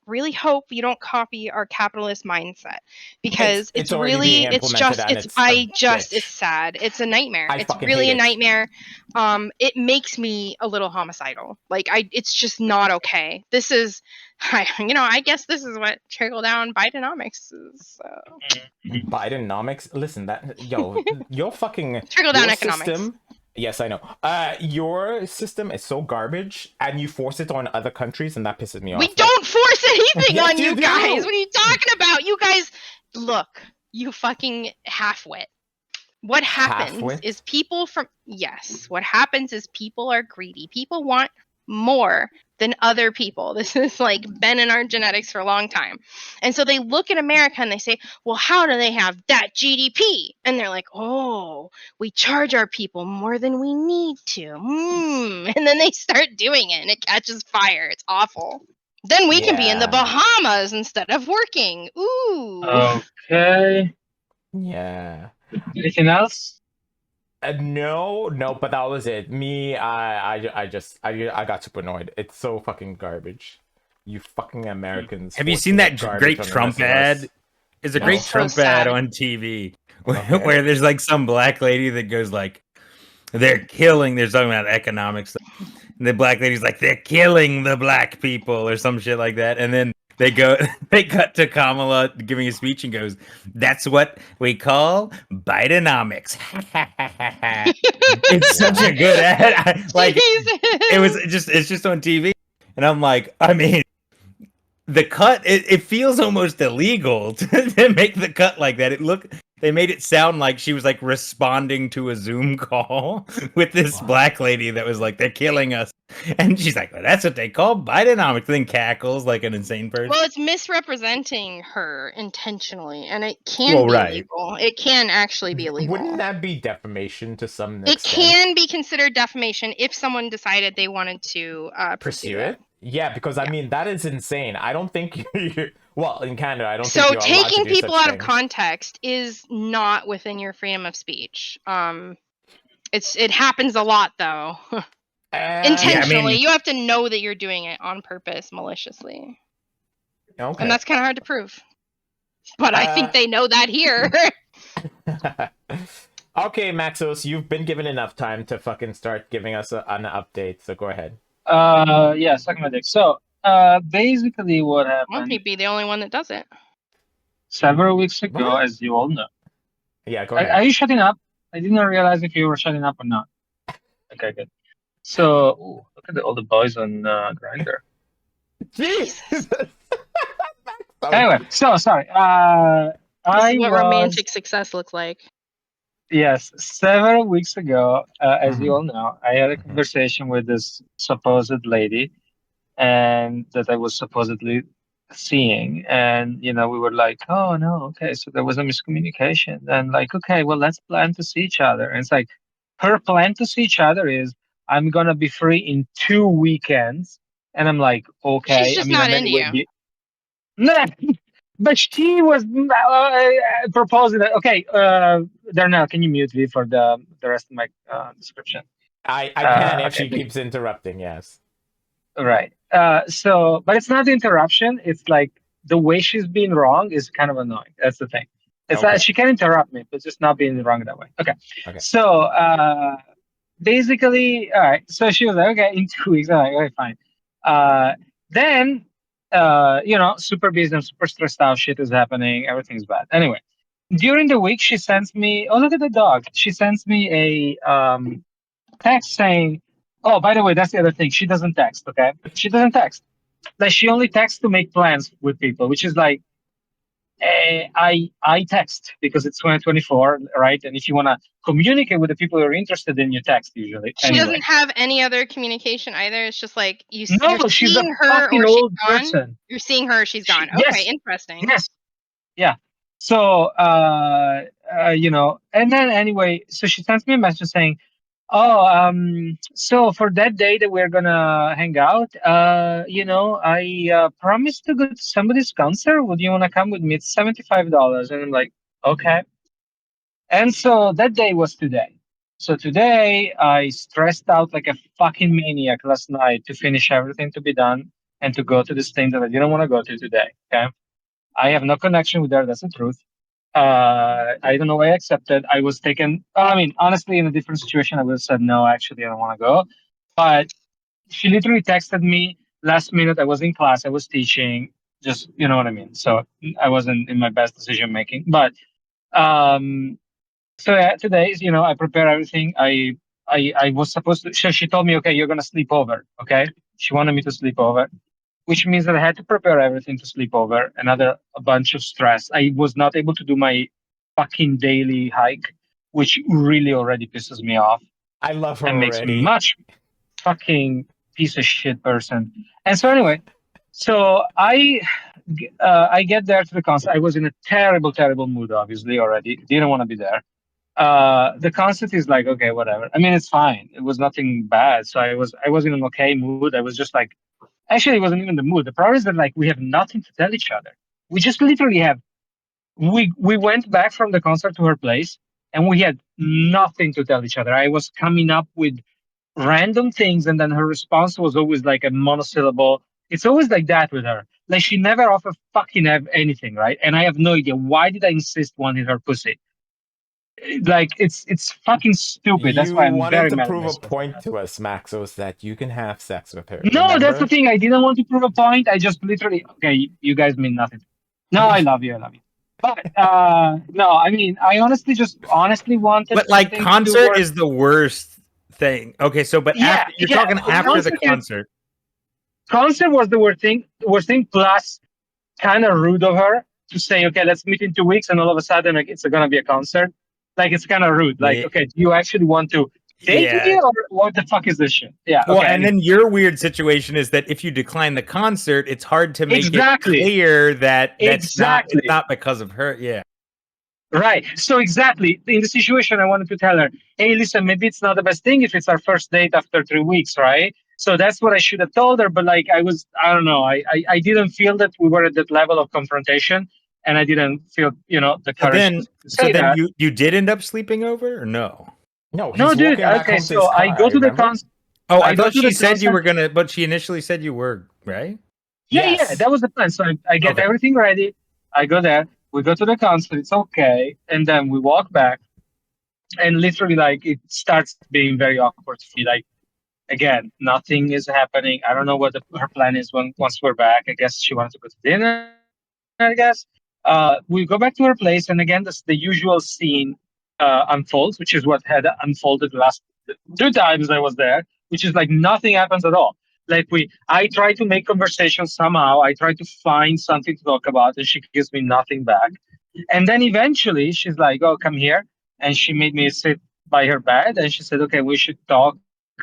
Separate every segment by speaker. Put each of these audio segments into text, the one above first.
Speaker 1: really hope you don't copy our capitalist mindset, because it's
Speaker 2: already being
Speaker 1: really,
Speaker 2: implemented, and it's a
Speaker 1: it's sad. It's a nightmare.
Speaker 2: I
Speaker 1: It's
Speaker 2: fucking
Speaker 1: really
Speaker 2: hate
Speaker 1: a
Speaker 2: it.
Speaker 1: nightmare. It makes me a little homicidal. Like, it's just not okay. This is, I guess this is what trickle down Bidenomics is. So.
Speaker 2: Bidenomics. Listen, your fucking
Speaker 1: Trickle down
Speaker 2: your
Speaker 1: economics.
Speaker 2: system. Yes, I know. Your system is so garbage, and you force it on other countries, and that pisses me
Speaker 1: We
Speaker 2: off.
Speaker 1: don't force anything
Speaker 2: Yes,
Speaker 1: on
Speaker 2: you
Speaker 1: you guys.
Speaker 2: do.
Speaker 1: What are you talking about? You guys, look, you fucking half-wit. What happens
Speaker 2: Half-wit.
Speaker 1: is what happens is people are greedy. People want more than other people. This is like been in our genetics for a long time. And so they look at America and they say, well, how do they have that GDP? And they're like, oh, we charge our people more than we need to. And then they start doing it and it catches fire. It's awful. Then we can be in the
Speaker 2: Yeah.
Speaker 1: Bahamas instead of working. Ooh.
Speaker 3: Okay.
Speaker 2: Yeah.
Speaker 3: Anything else?
Speaker 2: No, but that was it. Me, I got super annoyed. It's so fucking garbage. You fucking Americans.
Speaker 4: Have you seen that great Trump ad? It's a great
Speaker 1: So
Speaker 4: Trump ad on TV where there's like some black lady that goes like, they're talking about economics. And the black lady's like, they're killing the black people or some shit like that. And then they cut to Kamala giving a speech and goes, that's what we call Bidenomics. It's such a good ad. Like, it's just on TV. And I'm like, I mean, the cut, it feels almost illegal to make the cut like that. They made it sound like she was like responding to a Zoom call with this black lady that was like, they're killing us. And she's like, well, that's what they call Bidenomics. Then cackles like an insane person.
Speaker 1: Well, it's misrepresenting her intentionally, and it can be illegal. It can actually be illegal.
Speaker 2: Wouldn't that be defamation to some extent?
Speaker 1: It can be considered defamation if someone decided they wanted to pursue it.
Speaker 2: Yeah, because I mean, that is insane. I don't think well, in Canada, I don't think
Speaker 1: so.
Speaker 2: You're allowed
Speaker 1: Taking
Speaker 2: to do
Speaker 1: people
Speaker 2: such
Speaker 1: out
Speaker 2: things.
Speaker 1: of context is not within your freedom of speech. It happens a lot though. Intentionally,
Speaker 4: yeah, I mean,
Speaker 1: you have to know that you're doing it on purpose, maliciously.
Speaker 2: Okay.
Speaker 1: And that's kind of hard to prove. But I think they know that here.
Speaker 2: Okay, Maxos, you've been given enough time to fucking start giving us an update, so go ahead.
Speaker 3: Yeah, suck my dick. So, basically what happened...
Speaker 1: Won't he be the only one that does it?
Speaker 3: Several weeks ago, as you all know.
Speaker 2: Yeah, go ahead.
Speaker 3: Are you shutting up? I didn't realize if you were shutting up or not. Okay, good. So, look at all the boys on Grindr.
Speaker 2: Jesus!
Speaker 3: Anyway, so, sorry.
Speaker 1: This is what romantic success looks like.
Speaker 3: Yes, several weeks ago, as you all know, I had a conversation with this supposed lady, and that I was supposedly seeing, and we were like, oh no, okay, so there was a miscommunication, and like, okay, well, let's plan to see each other. And it's like, her plan to see each other is, I'm gonna be free in 2 weekends, and I'm like, okay.
Speaker 1: She's just not into you.
Speaker 3: No. But she was proposing that. Okay, Darnell, can you mute me for the rest of my description?
Speaker 2: I can if she keeps interrupting. Yes.
Speaker 3: Right. So, but it's not the interruption. It's like the way she's being wrong is kind of annoying. That's the thing. It's like she can interrupt me, but just not being wrong that way. Okay. So, basically, all right. So she was like, okay, in 2 weeks. I'm like, okay, fine. Then. Super busy and super stressed out. Shit is happening. Everything's bad. Anyway, during the week, she sends me. Oh, look at the dog. She sends me a text saying, "Oh, by the way, that's the other thing. She doesn't text. Okay, she doesn't text. Like she only texts to make plans with people, which is like, I text because it's 2024, right? And if you want to communicate with the people you're interested in, you text usually.
Speaker 1: She doesn't have any other communication either. It's just like you're
Speaker 3: she's
Speaker 1: seeing
Speaker 3: a
Speaker 1: her or
Speaker 3: old
Speaker 1: she's gone.
Speaker 3: person.
Speaker 1: You're seeing her, she's gone. Okay, interesting.
Speaker 3: Yes. Yeah. So, and then anyway, so she sends me a message saying, oh, so for that day that we're gonna hang out, I promised to go to somebody's concert. Would you want to come with me? It's $75. And I'm like, okay. And so that day was today. So today I stressed out like a fucking maniac last night to finish everything to be done. and to go to this thing that I didn't want to go to today. Okay. I have no connection with her. That's the truth. I don't know why I accepted. I was taken. I mean, honestly, in a different situation, I would have said no. Actually, I don't want to go. But she literally texted me last minute. I was in class. I was teaching. Just you know what I mean. So I wasn't in my best decision making. But um, so yeah, today, I prepare everything. I was supposed to. She told me, okay, you're gonna sleep over. Okay, she wanted me to sleep over, which means that I had to prepare everything to sleep over. A bunch of stress. I was not able to do my fucking daily hike, which really already pisses me off
Speaker 2: I love her
Speaker 3: and makes me
Speaker 2: already.
Speaker 3: much fucking piece of shit person. And so anyway, so I get there to the concert. I was in a terrible, terrible mood, obviously already. Didn't want to be there. The concert is like, okay, whatever. I mean, it's fine. It was nothing bad. So I was in an okay mood. I was just like, actually, it wasn't even the mood. The problem is that like we have nothing to tell each other. We just literally have. We went back from the concert to her place, and we had nothing to tell each other. I was coming up with random things, and then her response was always like a monosyllable. It's always like that with her. Like she never offered fucking have anything, right? And I have no idea why did I insist wanting her pussy. Like it's fucking stupid. That's
Speaker 2: You
Speaker 3: why I'm
Speaker 2: wanted
Speaker 3: very
Speaker 2: to
Speaker 3: mad at
Speaker 2: prove a
Speaker 3: myself.
Speaker 2: point to us, Maxos, that you can have sex with her.
Speaker 3: No, that's the
Speaker 2: Remember?
Speaker 3: thing. I didn't want to prove a point. I just literally okay. You guys mean nothing. No, I love you. I love you. But no, I mean, I honestly wanted.
Speaker 4: But like
Speaker 3: something to
Speaker 4: concert
Speaker 3: work.
Speaker 4: is the worst thing. Okay, so but
Speaker 3: Yeah,
Speaker 4: after you're
Speaker 3: yeah.
Speaker 4: talking after the concert.
Speaker 3: Concert was the worst thing. Worst thing plus kind of rude of her to say, okay, let's meet in 2 weeks, and all of a sudden, like, it's gonna be a concert. Like, it's kind of rude. Like,
Speaker 4: Yeah.
Speaker 3: okay, do you actually want to date me,
Speaker 4: Yeah.
Speaker 3: or what the fuck is this shit? Yeah.
Speaker 4: Well,
Speaker 3: Okay.
Speaker 4: and then your weird situation is that if you decline the concert, it's hard to make
Speaker 3: Exactly.
Speaker 4: it clear that that's
Speaker 3: Exactly.
Speaker 4: it's not because of her. Yeah.
Speaker 3: Right. So exactly in the situation, I wanted to tell her, hey, listen, maybe it's not the best thing if it's our first date after 3 weeks, right? So that's what I should have told her. But like, I don't know. I didn't feel that we were at that level of confrontation, and I didn't feel, the courage to say that.
Speaker 4: you did end up sleeping over or no?
Speaker 2: No, he's
Speaker 3: No, dude.
Speaker 2: walking back
Speaker 3: Okay,
Speaker 2: home to
Speaker 3: so
Speaker 2: his
Speaker 3: I
Speaker 2: car,
Speaker 3: go to the
Speaker 2: remember?
Speaker 3: concert.
Speaker 4: Oh,
Speaker 3: I
Speaker 4: I
Speaker 3: go
Speaker 4: thought
Speaker 3: to
Speaker 4: she
Speaker 3: the
Speaker 4: said you
Speaker 3: concert.
Speaker 4: were gonna, but she initially said you were, right?
Speaker 3: Yeah,
Speaker 2: Yes.
Speaker 3: that was the plan. So I get
Speaker 4: Okay.
Speaker 3: everything ready. I go there. We go to the concert. It's okay, and then we walk back, and literally, like, it starts being very awkward for me. Like, again, nothing is happening. I don't know what her plan is once we're back. I guess she wanted to go to dinner. I guess we go back to her place, and again, the usual scene unfolds, which is what had unfolded the last 2 times I was there, which is like nothing happens at all. Like I try to make conversation somehow. I try to find something to talk about, and she gives me nothing back. And then eventually, she's like, "Oh, come here," and she made me sit by her bed, and she said, "Okay, we should talk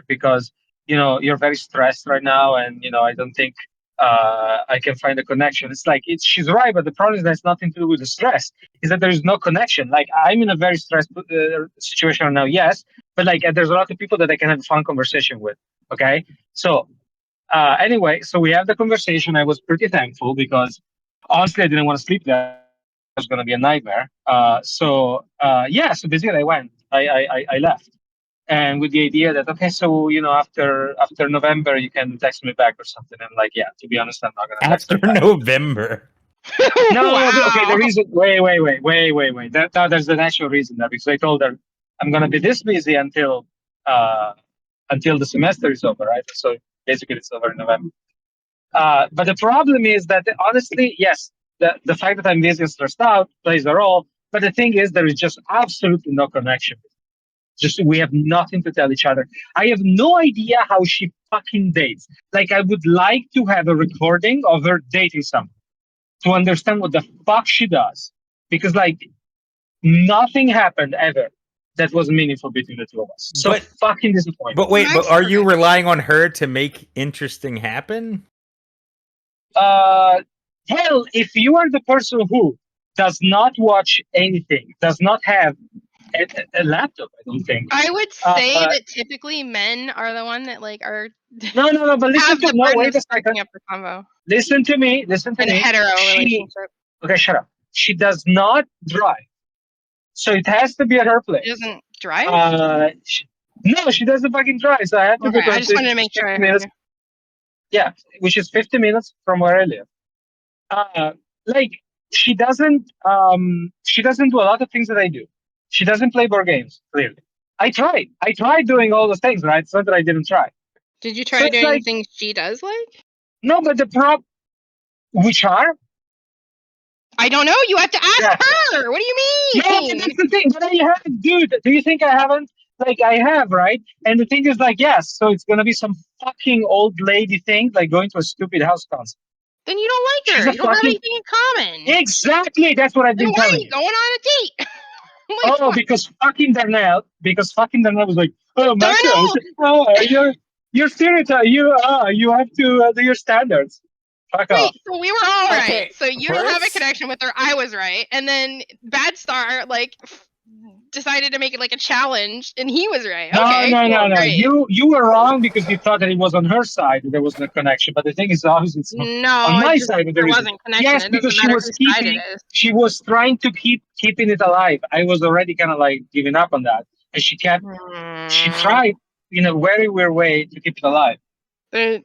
Speaker 3: because you're very stressed right now, and I don't think I can find a connection." It's like she's right, but the problem is that it's nothing to do with the stress. Is that there is no connection. Like I'm in a very stressed situation right now, yes, but like there's a lot of people that I can have a fun conversation with. Okay, so anyway, so we have the conversation. I was pretty thankful because honestly, I didn't want to sleep there. It was going to be a nightmare. So basically, I went. I left, and with the idea that okay, so after November you can text me back or something. I'm like, yeah, to be honest, I'm not gonna text
Speaker 4: After
Speaker 3: you back.
Speaker 4: November.
Speaker 3: No,
Speaker 1: Wow.
Speaker 3: okay. The reason, wait. There's an actual reason there because I told her I'm gonna be this busy until the semester is over, right? So basically, it's over in November. But the problem is that honestly, yes, the fact that I'm busy and stressed out plays a role. But the thing is, there is just absolutely no connection. Just we have nothing to tell each other. I have no idea how she fucking dates. Like I would like to have a recording of her dating someone to understand what the fuck she does. Because like nothing happened ever that was meaningful between the two of us. So
Speaker 4: But-
Speaker 3: fucking disappointed.
Speaker 4: But wait, but
Speaker 1: Max
Speaker 4: are you
Speaker 1: Verstappen.
Speaker 4: relying on her to make interesting happen?
Speaker 3: Hell, if you are the person who does not watch anything, does not have a laptop, I don't think.
Speaker 1: I would say
Speaker 3: Uh,
Speaker 1: that typically men are the one that like are
Speaker 3: No, but listen
Speaker 1: have
Speaker 3: to
Speaker 1: the
Speaker 3: no.
Speaker 1: burden
Speaker 3: Wait
Speaker 1: of
Speaker 3: a
Speaker 1: striking
Speaker 3: second.
Speaker 1: up the combo
Speaker 3: Listen to me.
Speaker 1: in a hetero
Speaker 3: She,
Speaker 1: relationship.
Speaker 3: okay, shut up. She does not drive, so it has to be at her place.
Speaker 1: She doesn't drive.
Speaker 3: No, she doesn't fucking drive. So I have to
Speaker 1: Okay,
Speaker 3: go to
Speaker 1: I
Speaker 3: her
Speaker 1: just
Speaker 3: place
Speaker 1: wanted to make sure I heard you.
Speaker 3: Yeah, which is 50 minutes from where I live. Like she doesn't do a lot of things that I do. She doesn't play board games, clearly. I tried doing all those things, right? It's not that I didn't try.
Speaker 1: Did you
Speaker 3: So
Speaker 1: try
Speaker 3: it's
Speaker 1: doing
Speaker 3: like,
Speaker 1: things she does like?
Speaker 3: no, but which are?
Speaker 1: I don't know. You have to ask
Speaker 3: Yeah.
Speaker 1: her. What do you
Speaker 3: No, but
Speaker 1: mean?
Speaker 3: that's the thing. But I haven't, dude. Do you think I haven't? Like I have, right? And the thing is, like, yes. So it's gonna be some fucking old lady thing, like going to a stupid house concert.
Speaker 1: Then you don't like
Speaker 3: She's
Speaker 1: her.
Speaker 3: a
Speaker 1: You don't have
Speaker 3: fucking
Speaker 1: anything in common.
Speaker 3: exactly. That's what I've
Speaker 1: Then
Speaker 3: been
Speaker 1: why are
Speaker 3: telling
Speaker 1: you
Speaker 3: you.
Speaker 1: going on a date? Like,
Speaker 3: Oh,
Speaker 1: what?
Speaker 3: because fucking Darnell was like, oh, Marcos,
Speaker 1: Darnell!
Speaker 3: oh, you're stereotype. You have to do your standards. Fuck
Speaker 1: Wait,
Speaker 3: off.
Speaker 1: so we were all right.
Speaker 2: Okay,
Speaker 1: So you don't have a
Speaker 2: first-
Speaker 1: connection with her. I was right. And then Bad Star, like, decided to make it like a challenge, and he was right. Okay,
Speaker 3: No.
Speaker 1: great.
Speaker 3: You were wrong because you thought that it was on her side that there was no connection. But the thing is, obviously, it's not
Speaker 1: No,
Speaker 3: on my
Speaker 1: it just,
Speaker 3: side. That
Speaker 1: there
Speaker 3: there is.
Speaker 1: wasn't connection.
Speaker 3: Yes,
Speaker 1: It
Speaker 3: because
Speaker 1: doesn't
Speaker 3: she
Speaker 1: matter
Speaker 3: was
Speaker 1: whose side
Speaker 3: keeping.
Speaker 1: it is.
Speaker 3: She was trying to keeping it alive. I was already kind of like giving up on that, and she kept. She tried in a very weird way to keep it alive.
Speaker 1: I don't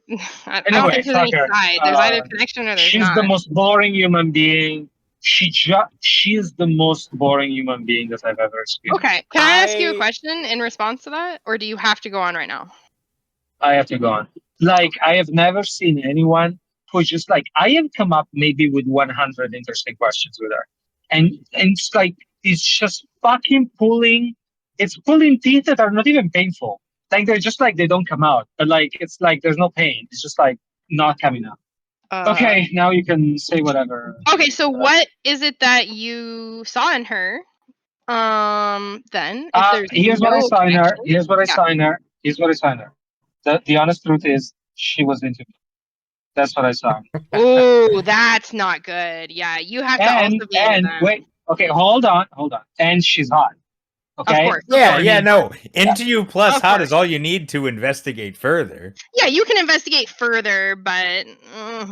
Speaker 3: Anyway,
Speaker 1: think there's any
Speaker 3: fuck her.
Speaker 1: side. There's either connection or there's
Speaker 3: She's
Speaker 1: not.
Speaker 3: the most boring human being. She's the most boring human being that I've ever experienced.
Speaker 1: Okay, can I ask you a
Speaker 2: I-
Speaker 1: question in response to that, or do you have to go on right now?
Speaker 3: I have to go on. Like, I have never seen anyone who just like, I have come up maybe with 100 interesting questions with her. And it's like, it's just fucking it's pulling teeth that are not even painful. Like, they're just like, they don't come out. But like, it's like, there's no pain. It's just like, not coming out. Okay, now you can say whatever.
Speaker 1: Okay, so what is it that you saw in her? Then if there's
Speaker 3: Here's what I
Speaker 1: no
Speaker 3: saw in her.
Speaker 1: connection-
Speaker 3: Here's what I
Speaker 1: Yeah.
Speaker 3: saw in her. Here's what I saw in her. The honest truth is, she was into me. That's what I saw.
Speaker 1: Ooh, that's not good. Yeah, you have to also be into them.
Speaker 3: Wait, okay, hold on. And she's hot. Okay.
Speaker 1: Of course.
Speaker 4: Yeah, no. Into you plus
Speaker 1: Of
Speaker 4: hot
Speaker 1: course.
Speaker 4: is all you need to investigate further.
Speaker 1: Yeah, you can investigate further, but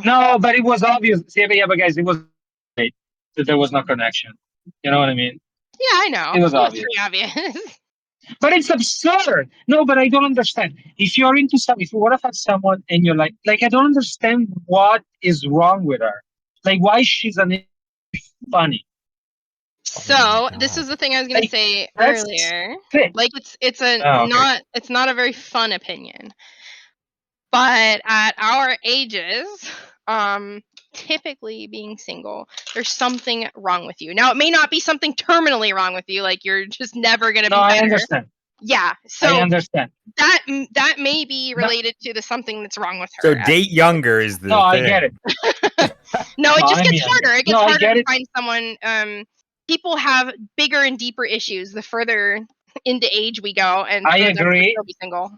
Speaker 3: No, but it was obvious. Yeah, but guys, it was that there was no connection. You know what I mean?
Speaker 1: yeah, I know.
Speaker 3: It was obvious.
Speaker 1: pretty obvious.
Speaker 3: But it's absurd. No, but I don't understand. If you're into if you want to fuck someone and you're like I don't understand what is wrong with her. Like, why she's funny.
Speaker 1: So
Speaker 2: my
Speaker 1: this
Speaker 2: God.
Speaker 1: is the thing I was gonna
Speaker 3: Like,
Speaker 1: say
Speaker 3: that's
Speaker 1: earlier.
Speaker 3: thick.
Speaker 1: Like it's a
Speaker 3: Oh, okay.
Speaker 1: not a very fun opinion. But at our ages, typically being single, there's something wrong with you. Now it may not be something terminally wrong with you, like you're just never gonna
Speaker 3: No,
Speaker 1: be
Speaker 3: I
Speaker 1: better.
Speaker 3: understand.
Speaker 1: Yeah.
Speaker 3: I
Speaker 1: So
Speaker 3: understand.
Speaker 1: that may be
Speaker 3: No.
Speaker 1: related to the something that's wrong with
Speaker 4: So
Speaker 1: her.
Speaker 4: date younger is the
Speaker 3: No, I
Speaker 4: thing.
Speaker 3: get it.
Speaker 1: No, it
Speaker 3: No,
Speaker 1: just
Speaker 3: I
Speaker 1: gets
Speaker 3: mean,
Speaker 1: harder. It gets
Speaker 3: no, I
Speaker 1: harder
Speaker 3: get
Speaker 1: to
Speaker 3: it.
Speaker 1: find someone. People have bigger and deeper issues the further into age we go, and
Speaker 3: I
Speaker 1: some of them
Speaker 3: agree.
Speaker 1: can still be single.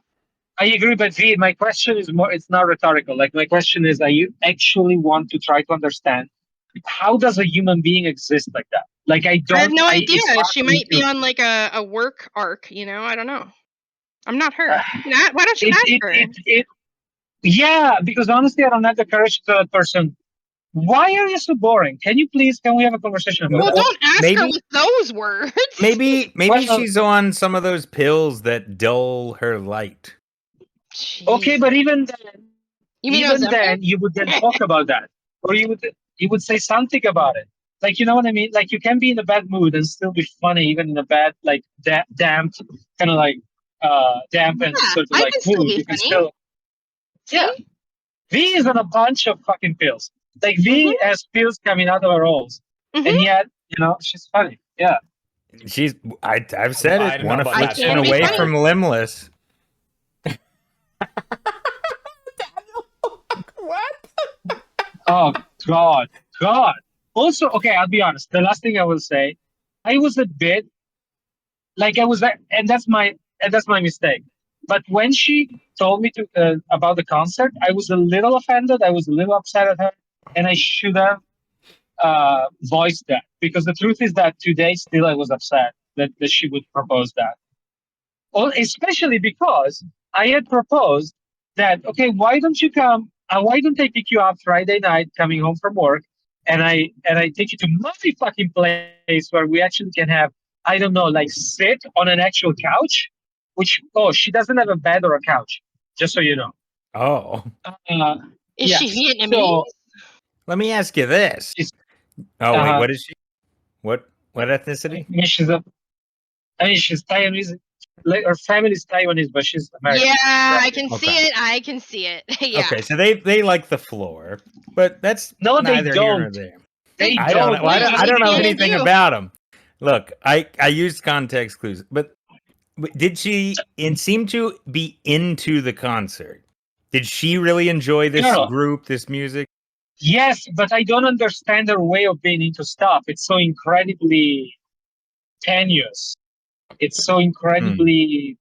Speaker 3: I agree, but V, my question is more, it's not rhetorical. Like, my question is, are you actually want to try to understand how does a human being exist like that? Like, I don't.
Speaker 1: I have no idea.
Speaker 3: It's hard
Speaker 1: She
Speaker 3: for me
Speaker 1: might be
Speaker 3: to-
Speaker 1: on like a work arc. I don't know. I'm not her. Why don't you
Speaker 3: it,
Speaker 1: ask
Speaker 3: it,
Speaker 1: her?
Speaker 3: it, it, yeah, because honestly, I don't have the courage to tell that person, why are you so boring? Can we have a conversation about
Speaker 1: Well,
Speaker 3: that?
Speaker 1: don't ask her
Speaker 4: maybe-
Speaker 1: with those words.
Speaker 4: Maybe
Speaker 3: Well-
Speaker 4: she's on some of those pills that dull her light.
Speaker 3: Okay,
Speaker 1: Jeez.
Speaker 3: but even then,
Speaker 1: You mean
Speaker 3: even
Speaker 1: Ozempic?
Speaker 3: then, you would then talk about that, or you would say something about it. Like, you know what I mean? Like, you can be in a bad mood and still be funny, even in a bad, like, damp, kind of like damp and
Speaker 1: Yeah,
Speaker 3: sort of
Speaker 1: I
Speaker 3: like
Speaker 1: can still
Speaker 3: mood.
Speaker 1: be
Speaker 3: You can
Speaker 1: funny.
Speaker 3: still,
Speaker 1: See?
Speaker 3: yeah. V is on a bunch of fucking pills. Like, V has pills coming out of her holes,
Speaker 1: Mhm.
Speaker 3: and yet, she's funny. Yeah.
Speaker 4: She's I've said
Speaker 2: I
Speaker 4: it.
Speaker 2: don't
Speaker 4: One
Speaker 2: know
Speaker 4: of
Speaker 2: about that.
Speaker 4: affliction
Speaker 1: I can be
Speaker 4: away
Speaker 1: funny.
Speaker 4: from limbless.
Speaker 2: What?
Speaker 3: Oh God. Also, okay, I'll be honest. The last thing I will say, I was a bit like and that's my mistake. But when she told me about the concert, I was a little offended. I was a little upset at her, and I should have voiced that, because the truth is that today still I was upset that she would propose that. Well, especially because I had proposed that, okay, why don't you come? Why don't I pick you up Friday night coming home from work, and I take you to my fucking place where we actually can have, I don't know, like sit on an actual couch, which, she doesn't have a bed or a couch, just so you know.
Speaker 4: Oh,
Speaker 1: Is
Speaker 3: yes.
Speaker 1: she Vietnamese?
Speaker 3: So,
Speaker 4: let me ask you this.
Speaker 3: She's-
Speaker 4: Oh wait,
Speaker 3: Uh-huh.
Speaker 4: what is she? What ethnicity?
Speaker 3: I mean, she's Taiwanese. Like, her family's Taiwanese, but she's American.
Speaker 1: Yeah, I can see
Speaker 4: Okay.
Speaker 1: it. I can see it. Yeah.
Speaker 4: Okay, so they like the floor, but that's
Speaker 3: No, they
Speaker 4: neither here nor
Speaker 3: don't.
Speaker 4: there.
Speaker 3: They
Speaker 4: I don't know. I
Speaker 1: Just
Speaker 4: don't know
Speaker 1: like me and
Speaker 4: anything
Speaker 1: you.
Speaker 4: about them. Look, I used context clues, but did she seem to be into the concert? Did she really enjoy this
Speaker 3: No.
Speaker 4: group, this music?
Speaker 3: Yes, but I don't understand her way of being into stuff. It's so incredibly tenuous. It's so incredibly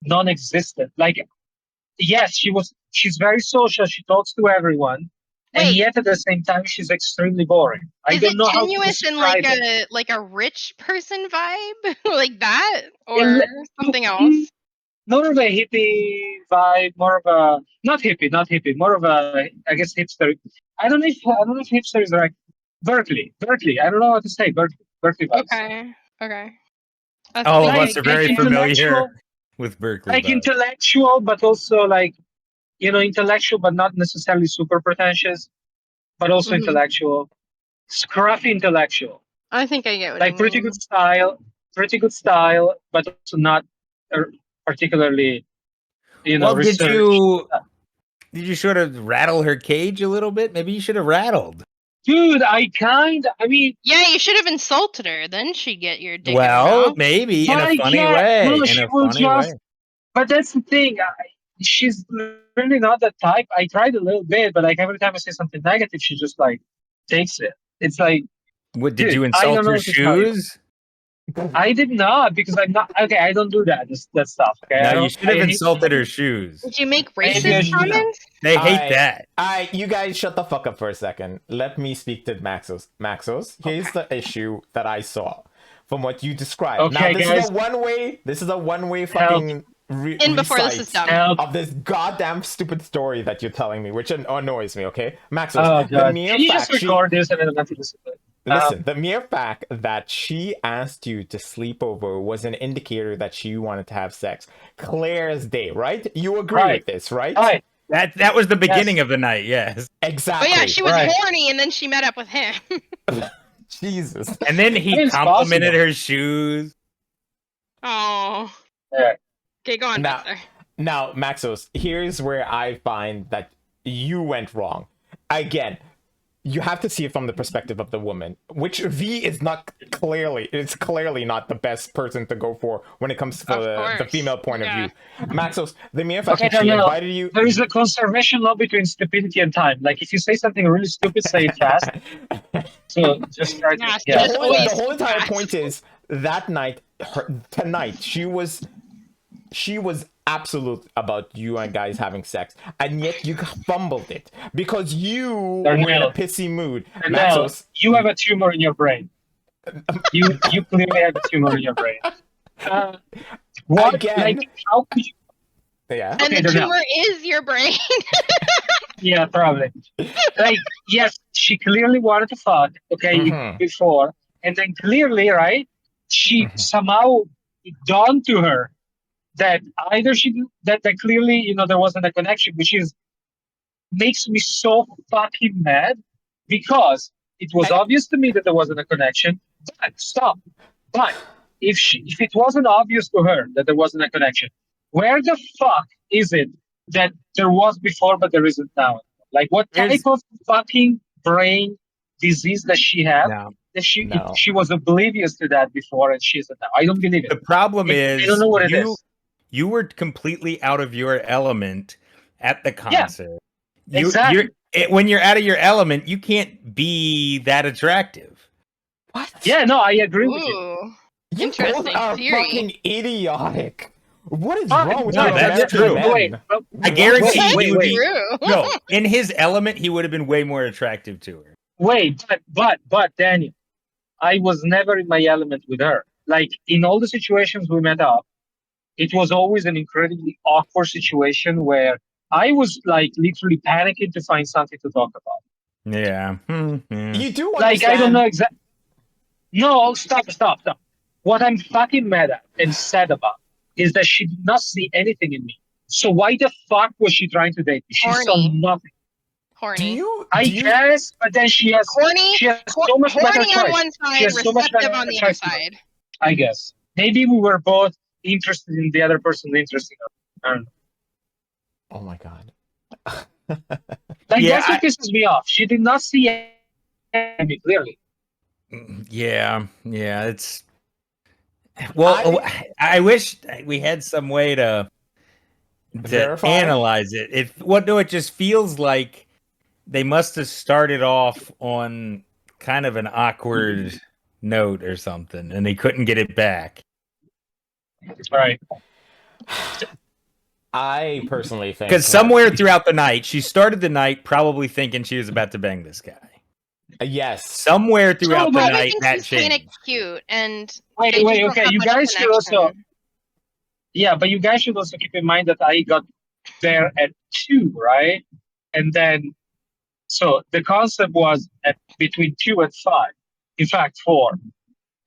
Speaker 3: non-existent. Like, yes, she's very social. She talks to everyone. And
Speaker 1: Wait.
Speaker 3: yet at the same time, she's extremely boring. I
Speaker 1: Is
Speaker 3: don't
Speaker 1: it
Speaker 3: know how to
Speaker 1: tenuous and
Speaker 3: describe it.
Speaker 1: like a rich person vibe, like that, or
Speaker 3: Yeah,
Speaker 1: something else?
Speaker 3: More of a hippie vibe, more of a not hippie, more of a I guess hipster. I don't know if hipster is right. Berkeley. I don't know what to say. Berkeley vibes.
Speaker 1: Okay. That's
Speaker 4: All of
Speaker 1: big.
Speaker 4: us are very
Speaker 3: intellectual-
Speaker 4: familiar with Berkeley.
Speaker 3: Like
Speaker 4: vibes.
Speaker 3: intellectual, but also like intellectual, but not necessarily super pretentious, but also
Speaker 1: Mhm.
Speaker 3: intellectual, scruffy intellectual.
Speaker 1: I think I get what
Speaker 3: Like
Speaker 1: you
Speaker 3: pretty
Speaker 1: mean.
Speaker 3: good style, but also not particularly,
Speaker 4: Well, did
Speaker 3: research.
Speaker 4: you sort of rattle her cage a little bit? Maybe you should have rattled.
Speaker 3: Dude, I mean,
Speaker 1: Yeah, you should have insulted her. Then she'd get your dick.
Speaker 4: Well,
Speaker 1: in
Speaker 4: maybe in
Speaker 3: But
Speaker 4: a
Speaker 3: I
Speaker 4: funny
Speaker 3: can't.
Speaker 4: way.
Speaker 3: No,
Speaker 4: In
Speaker 3: she
Speaker 4: a
Speaker 3: will
Speaker 4: funny way.
Speaker 3: just- but that's the thing. She's really not that type. I tried a little bit, but like every time I say something negative, she just like takes it. It's like,
Speaker 4: What did
Speaker 3: Dude,
Speaker 4: you
Speaker 3: I
Speaker 4: insult
Speaker 3: don't know
Speaker 4: her
Speaker 3: what to tell you.
Speaker 4: shoes?
Speaker 3: I did not because I'm not okay. I don't do that. That stuff. Okay. I
Speaker 4: No,
Speaker 3: don't-
Speaker 4: you should have
Speaker 3: I hate-
Speaker 4: insulted her shoes.
Speaker 1: Did you make
Speaker 3: Maybe I
Speaker 1: racist
Speaker 3: should have.
Speaker 1: comments?
Speaker 4: They hate
Speaker 2: I-
Speaker 4: that.
Speaker 2: You guys shut the fuck up for a second. Let me speak to Maxos. Maxos, here's the issue that I saw from what you described.
Speaker 3: Okay,
Speaker 2: now this
Speaker 3: guys.
Speaker 2: is a one-way. This is a one-way
Speaker 3: Help.
Speaker 2: fucking
Speaker 1: And before this is
Speaker 2: recite
Speaker 1: done.
Speaker 3: Help.
Speaker 2: of this goddamn stupid story that you're telling me, which annoys me. Okay, Maxos.
Speaker 3: Oh
Speaker 2: the
Speaker 3: god!
Speaker 2: mere
Speaker 3: Can you
Speaker 2: fact
Speaker 3: just record this and then not to listen to it?
Speaker 2: Listen, the mere fact that she asked you to sleep over was an indicator that she wanted to have sex. Clear as day, right? You agree
Speaker 3: Right.
Speaker 2: with this, right?
Speaker 3: All right.
Speaker 4: That was the beginning of the night, yes.
Speaker 2: Exactly.
Speaker 1: But yeah, she was
Speaker 3: Right.
Speaker 1: horny, and then she met up with him.
Speaker 2: Jesus.
Speaker 4: And then he
Speaker 3: It's
Speaker 4: complimented
Speaker 3: possible.
Speaker 4: her shoes.
Speaker 1: Oh.
Speaker 3: Yeah.
Speaker 1: Okay, go on,
Speaker 2: Now-
Speaker 1: Buster.
Speaker 2: Now, Maxos, here's where I find that you went wrong. Again, you have to see it from the perspective of the woman, which V is not clearly, it's clearly not the best person to go for when it comes to
Speaker 1: Of
Speaker 2: the
Speaker 1: course,
Speaker 2: female point
Speaker 1: yeah.
Speaker 2: of view. Maxos, the mere fact
Speaker 3: Okay,
Speaker 2: that she
Speaker 3: no.
Speaker 2: invited you.
Speaker 3: There is a conservation law between stupidity and time. Like if you say something really stupid, say it fast. So just try to.
Speaker 1: Yeah,
Speaker 3: Yeah.
Speaker 1: just always
Speaker 2: The whole entire
Speaker 1: fast.
Speaker 2: point is that night, tonight, she was absolute about you and guys having sex, and yet you fumbled it because you were in a
Speaker 3: Daniel.
Speaker 2: pissy mood.
Speaker 3: No,
Speaker 2: Maxos,
Speaker 3: you have a tumor in your brain. You clearly have a tumor in your brain. What?
Speaker 2: Again.
Speaker 3: Like how could you?
Speaker 2: yeah.
Speaker 1: And
Speaker 3: Okay,
Speaker 1: the
Speaker 3: Danielle.
Speaker 1: tumor is your brain.
Speaker 3: Yeah, probably. Like yes, she clearly wanted to fuck. Okay,
Speaker 2: Mhm.
Speaker 3: before, and then clearly, right? She
Speaker 2: Mhm.
Speaker 3: somehow it dawned to her that either that clearly there wasn't a connection, which is makes me so fucking mad because it was obvious to me that there wasn't a connection. But if it wasn't obvious to her that there wasn't a connection, where the fuck is it that there was before but there isn't now? Like what type
Speaker 4: Here's-
Speaker 3: of fucking brain disease does she have?
Speaker 4: No.
Speaker 3: That
Speaker 2: No.
Speaker 3: she was oblivious to that before and she isn't now. I don't believe it.
Speaker 4: The problem is
Speaker 3: I don't know what it is.
Speaker 4: you were completely out of your element at the concert.
Speaker 3: Exactly.
Speaker 4: When you're out of your element, you can't be that attractive.
Speaker 2: What?
Speaker 3: Yeah, no, I agree with you.
Speaker 1: Ooh.
Speaker 2: You both
Speaker 1: Interesting
Speaker 2: are
Speaker 1: theory.
Speaker 2: fucking idiotic. What is
Speaker 3: Ah,
Speaker 2: wrong with
Speaker 4: no,
Speaker 2: you
Speaker 4: that's
Speaker 2: American
Speaker 4: true.
Speaker 2: men?
Speaker 3: Wait,
Speaker 4: I guarantee
Speaker 1: That's
Speaker 3: wait,
Speaker 4: he would be
Speaker 1: true.
Speaker 4: no in his element. He would have been way more attractive to her.
Speaker 3: wait, but Daniel, I was never in my element with her. Like in all the situations we met up, it was always an incredibly awkward situation where I was like literally panicking to find something to talk about.
Speaker 4: Yeah.
Speaker 2: You do
Speaker 3: Like
Speaker 2: understand.
Speaker 3: I don't know exactly. No, stop. What I'm fucking mad at and sad about is that she did not see anything in me. So why the fuck was she trying to date me? She saw
Speaker 1: Horny.
Speaker 3: nothing.
Speaker 1: Horny.
Speaker 3: I guess, but then she has
Speaker 1: Horny,
Speaker 3: so much better
Speaker 1: horny on
Speaker 3: choice.
Speaker 1: one
Speaker 3: She
Speaker 1: side,
Speaker 3: has so much better
Speaker 1: receptive on the other
Speaker 3: choice.
Speaker 1: side.
Speaker 3: I guess. Maybe we were both interested in the other person interested in us. I don't know.
Speaker 2: Oh my god.
Speaker 3: Like,
Speaker 4: Yeah,
Speaker 3: that's what pisses me off. She did not see me clearly.
Speaker 4: Yeah, it's. Well, I wish we had some way to
Speaker 2: Verify?
Speaker 4: analyze it. It just feels like they must have started off on kind of an awkward note or something, and they couldn't get it back.
Speaker 3: Right.
Speaker 2: I personally think
Speaker 4: Because somewhere throughout the night, she started the night probably thinking she was about to bang this guy.
Speaker 2: Yes.
Speaker 4: Somewhere throughout the
Speaker 1: Probably
Speaker 4: night,
Speaker 1: thinks
Speaker 4: that
Speaker 1: she's kind of
Speaker 4: changed.
Speaker 1: cute, and
Speaker 3: Wait,
Speaker 1: they just don't
Speaker 3: okay.
Speaker 1: have
Speaker 3: You
Speaker 1: much
Speaker 3: guys should also,
Speaker 1: connection.
Speaker 3: yeah, but you guys should also keep in mind that I got there at 2, right? And then, so the concept was at between 2 and 5. In fact, 4.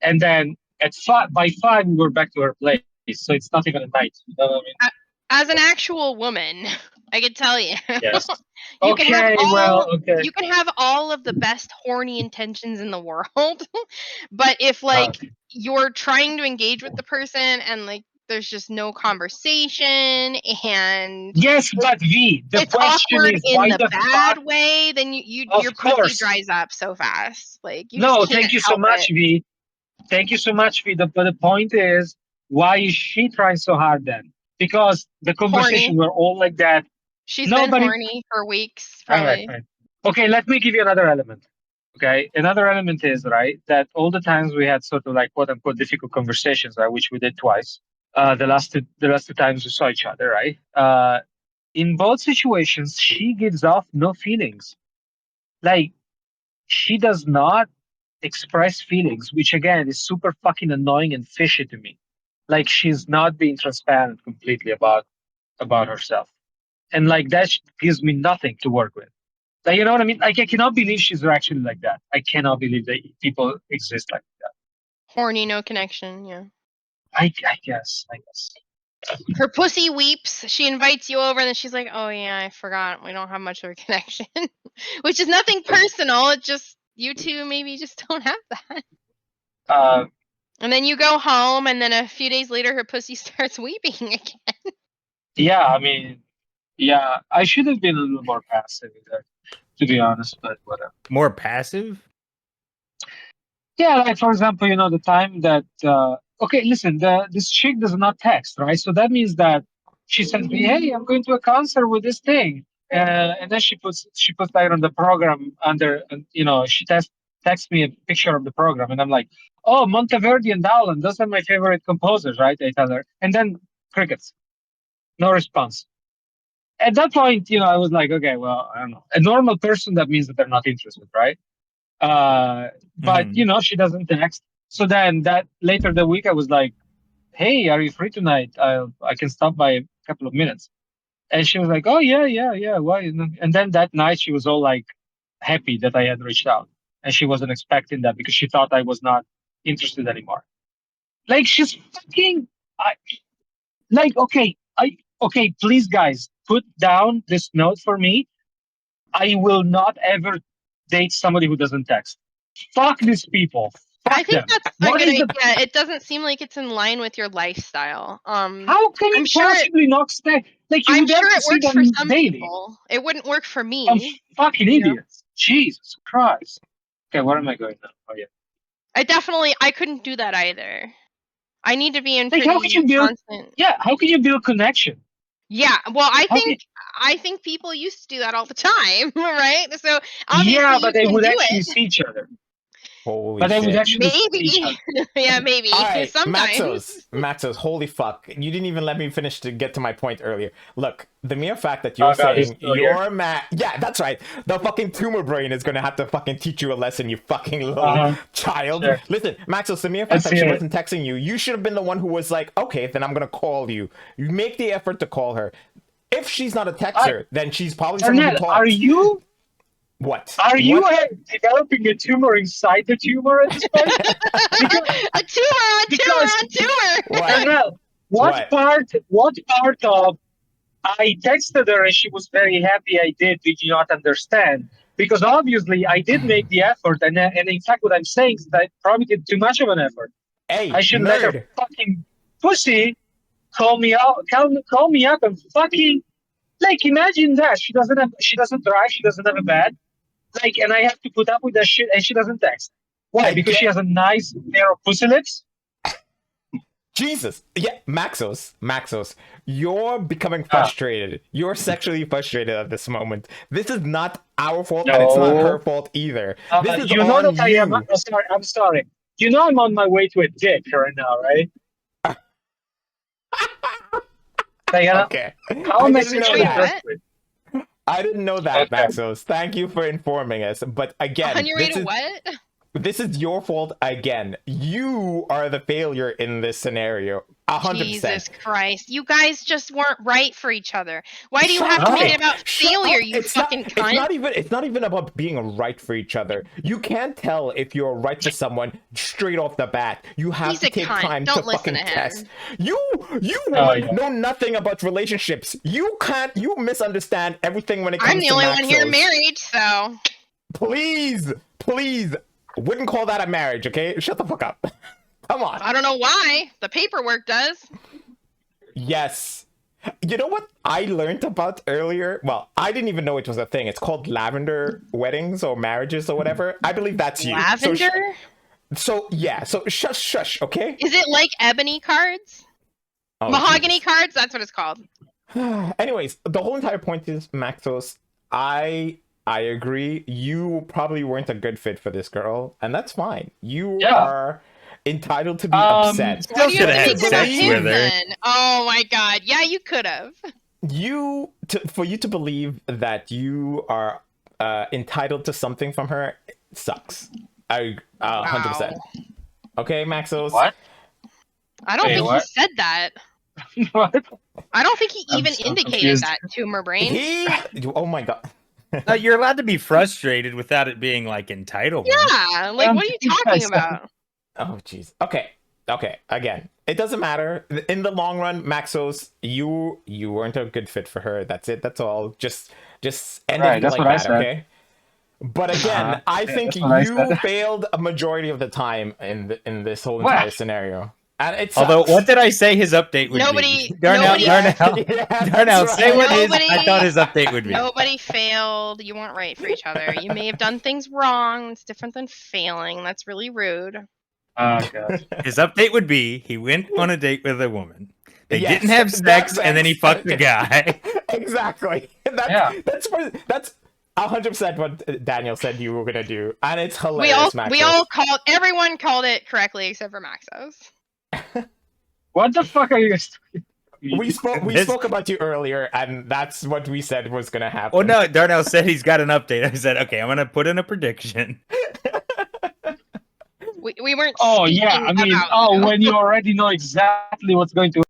Speaker 3: And then at 5, by 5, we were back to her place. So it's not even a night. You know what I mean?
Speaker 1: As an actual woman, I can tell you.
Speaker 3: Yes.
Speaker 1: You can have
Speaker 3: okay.
Speaker 1: You can have all of the best horny intentions in the world, but if like you're trying to engage with the person and like there's just no conversation and
Speaker 3: Yes, but V, the
Speaker 1: it's
Speaker 3: question
Speaker 1: awkward
Speaker 3: is
Speaker 1: in
Speaker 3: why
Speaker 1: the
Speaker 3: the
Speaker 1: bad
Speaker 3: fuck?
Speaker 1: way, then
Speaker 3: Of
Speaker 1: your pussy
Speaker 3: course.
Speaker 1: dries up so fast. Like you
Speaker 3: No,
Speaker 1: just can't
Speaker 3: thank you so
Speaker 1: help
Speaker 3: much,
Speaker 1: it.
Speaker 3: V. Thank you so much, V. But the point is, why is she trying so hard then? Because the conversations were all like that.
Speaker 1: She's
Speaker 3: No,
Speaker 1: been
Speaker 3: but
Speaker 1: horny for weeks,
Speaker 3: all
Speaker 1: probably.
Speaker 3: right. Okay, let me give you another element. Okay, another element is right that all the times we had sort of like quote unquote difficult conversations, right, which we did twice. The last two times we saw each other, right? In both situations, she gives off no feelings. Like she does not express feelings, which again is super fucking annoying and fishy to me. Like she's not being transparent completely about herself, and like that gives me nothing to work with. Like, you know what I mean? Like I cannot believe she's actually like that. I cannot believe that people exist like that.
Speaker 1: Horny, no connection. Yeah.
Speaker 3: I guess.
Speaker 1: Her pussy weeps. She invites you over, and then she's like, "Oh yeah, I forgot. We don't have much of a connection," which is nothing personal. It's just you two maybe just don't have that. And then you go home, and then a few days later, her pussy starts weeping again.
Speaker 3: Yeah, I mean, yeah, I should have been a little more passive there, to be honest, but whatever.
Speaker 4: More passive?
Speaker 3: Yeah, like for example, you know, the time that okay, listen, this chick does not text, right? So that means that she sends me, "Hey, I'm going to a concert with this thing," and then she puts that on the program under, you know, she texts me a picture of the program, and I'm like, "Oh, Monteverdi and Dowland, those are my favorite composers," right? I tell her, and then crickets, no response. At that point, you know, I was like, okay, well, I don't know. A normal person, that means that they're not interested, right? But you know, she doesn't text. So then that later the week, I was like, "Hey, are you free tonight? I can stop by a couple of minutes." And she was like, "Oh yeah. Why?" And then that night, she was all like happy that I had reached out, and she wasn't expecting that because she thought I was not interested anymore. Like she's fucking. Okay, please, guys, put down this note for me. I will not ever date somebody who doesn't text. Fuck these people. Fuck
Speaker 1: I think
Speaker 3: them.
Speaker 1: that's a good idea. It doesn't seem like it's in line with your lifestyle.
Speaker 3: How can you possibly not stay? Like you
Speaker 1: I'm
Speaker 3: would have
Speaker 1: sure
Speaker 3: to
Speaker 1: it
Speaker 3: see
Speaker 1: works
Speaker 3: them
Speaker 1: for some
Speaker 3: daily.
Speaker 1: people. It wouldn't work for me.
Speaker 3: I'm fucking idiots. Jesus Christ. Okay, where am I going now? Oh yeah.
Speaker 1: I couldn't do that either. I need to be in
Speaker 3: like, how can you build,
Speaker 1: constant.
Speaker 3: Yeah, how can you build connection?
Speaker 1: Yeah, well, I think people used to do that all the time, right? So obviously,
Speaker 3: yeah, but they would
Speaker 1: do
Speaker 3: actually see each other.
Speaker 2: Holy
Speaker 3: but they
Speaker 2: shit.
Speaker 3: would actually see
Speaker 1: maybe.
Speaker 3: each other.
Speaker 1: Yeah, maybe.
Speaker 2: All right,
Speaker 1: sometimes.
Speaker 2: Maxos, holy fuck. You didn't even let me finish to get to my point earlier. Look, the mere fact that you're saying you're mad. Yeah, that's right. The fucking tumor brain is going to have to fucking teach you a lesson, you fucking little child. Sure. Listen, Maxos, the mere fact that she wasn't texting you, you should have been the one who was like, okay, then I'm going to call you. You make the effort to call her. If she's not a texter, then she's probably someone who talks.
Speaker 3: Are you...
Speaker 2: What?
Speaker 3: Are you developing a tumor inside the tumor at this point?
Speaker 1: A tumor.
Speaker 3: What part of I texted her and she was very happy I did. Did you not understand? Because obviously I did make the effort, and in fact, what I'm saying is that I probably did too much of an effort.
Speaker 2: Hey,
Speaker 3: I should let
Speaker 2: nerd.
Speaker 3: her fucking pussy call me out, call me up, and fucking like imagine that she doesn't drive, she doesn't have a bed, like, and I have to put up with that shit, and she doesn't text. Why? Because she has a nice pair of pussy lips.
Speaker 2: Jesus. Yeah, Maxos, you're becoming frustrated. You're sexually frustrated at this moment. This is not our fault, and it's not her fault either. This is
Speaker 3: you know
Speaker 2: on
Speaker 3: that I am. I'm sorry. You know I'm on my way to a dick right now, right?
Speaker 2: Okay.
Speaker 3: How am I
Speaker 2: didn't know
Speaker 3: sexually
Speaker 2: that.
Speaker 3: frustrated?
Speaker 2: I didn't know that,
Speaker 3: Okay.
Speaker 2: Maxos. Thank you for informing us. But again,
Speaker 1: On your way to what?
Speaker 2: this is your fault again. You are the failure in this scenario. 100%.
Speaker 1: Jesus Christ. You guys just weren't right for each other. Why do you
Speaker 2: Shut
Speaker 1: have to
Speaker 3: up.
Speaker 1: make it about
Speaker 2: Shut
Speaker 1: failure,
Speaker 2: up.
Speaker 1: you fucking cunt?
Speaker 2: It's not even about being right for each other. You can't tell if you're right for someone straight off the bat. You have
Speaker 1: He's
Speaker 2: to
Speaker 1: a
Speaker 2: take
Speaker 1: cunt.
Speaker 2: time
Speaker 1: Don't
Speaker 2: to
Speaker 1: listen
Speaker 2: fucking
Speaker 1: to him.
Speaker 2: test. You
Speaker 3: Oh, yeah.
Speaker 2: know nothing about relationships. You misunderstand everything when it comes
Speaker 1: I'm the
Speaker 2: to
Speaker 1: only one here
Speaker 2: Maxos.
Speaker 1: married, so
Speaker 2: Please. Wouldn't call that a marriage, okay? Shut the fuck up. Come on.
Speaker 1: I don't know why. The paperwork does.
Speaker 2: Yes. You know what I learned about earlier? Well, I didn't even know it was a thing. It's called lavender weddings or marriages or whatever. I believe that's you.
Speaker 1: Lavender?
Speaker 2: So shush, okay?
Speaker 1: Is it like ebony cards?
Speaker 2: Oh,
Speaker 1: Mahogany cards? That's what it's called.
Speaker 2: Anyways, the whole entire point is, Maxos, I agree. You probably weren't a good fit for this girl, and that's fine. You are entitled to be upset.
Speaker 4: Still
Speaker 1: What do you
Speaker 4: should have
Speaker 1: have
Speaker 4: had
Speaker 1: to think about
Speaker 4: sex
Speaker 1: him
Speaker 4: with her.
Speaker 1: then? Oh my god. Yeah, you could have.
Speaker 2: For you to believe that you are entitled to something from her sucks. 100%. Okay, Maxos.
Speaker 3: What?
Speaker 1: I don't
Speaker 3: Wait,
Speaker 1: think
Speaker 3: what?
Speaker 1: he said that.
Speaker 3: What?
Speaker 1: I don't think he
Speaker 3: I'm
Speaker 1: even
Speaker 3: so
Speaker 1: indicated
Speaker 3: confused.
Speaker 1: that, tumor brain.
Speaker 2: Oh my god.
Speaker 4: No, you're allowed to be frustrated without it being like entitlement.
Speaker 1: Yeah, like what are you talking about?
Speaker 2: Oh jeez. Okay. Again, it doesn't matter. In the long run, Maxos, you weren't a good fit for her. That's it. That's all. Just end
Speaker 3: Right,
Speaker 2: it
Speaker 3: that's
Speaker 2: like
Speaker 3: what I
Speaker 2: that,
Speaker 3: said.
Speaker 2: okay? But again, I think
Speaker 3: that's what I
Speaker 2: you
Speaker 3: said.
Speaker 2: failed a majority of the time in this whole entire scenario. And it's
Speaker 4: Although, what did I say his update would
Speaker 1: Nobody-
Speaker 4: be? Darnell, say what I thought his update would be.
Speaker 1: Nobody failed. You weren't right for each other. You may have done things wrong. It's different than failing. That's really rude.
Speaker 3: Oh god.
Speaker 4: His update would be he went on a date with a woman. They
Speaker 2: Yes,
Speaker 4: didn't have sex, and then he fucked the guy.
Speaker 2: Exactly. That's 100% what Daniel said you were gonna do, and it's hilarious.
Speaker 1: Everyone called it correctly except for Maxos.
Speaker 3: What the fuck are you guys doing?
Speaker 2: We spoke about you earlier, and that's what we said was gonna happen.
Speaker 4: Oh no, Darnell said he's got an update. I said, okay, I'm gonna put in a prediction.
Speaker 1: We weren't.
Speaker 3: Oh yeah,
Speaker 1: speaking
Speaker 3: I mean,
Speaker 1: about you.
Speaker 3: when you already know exactly what's going to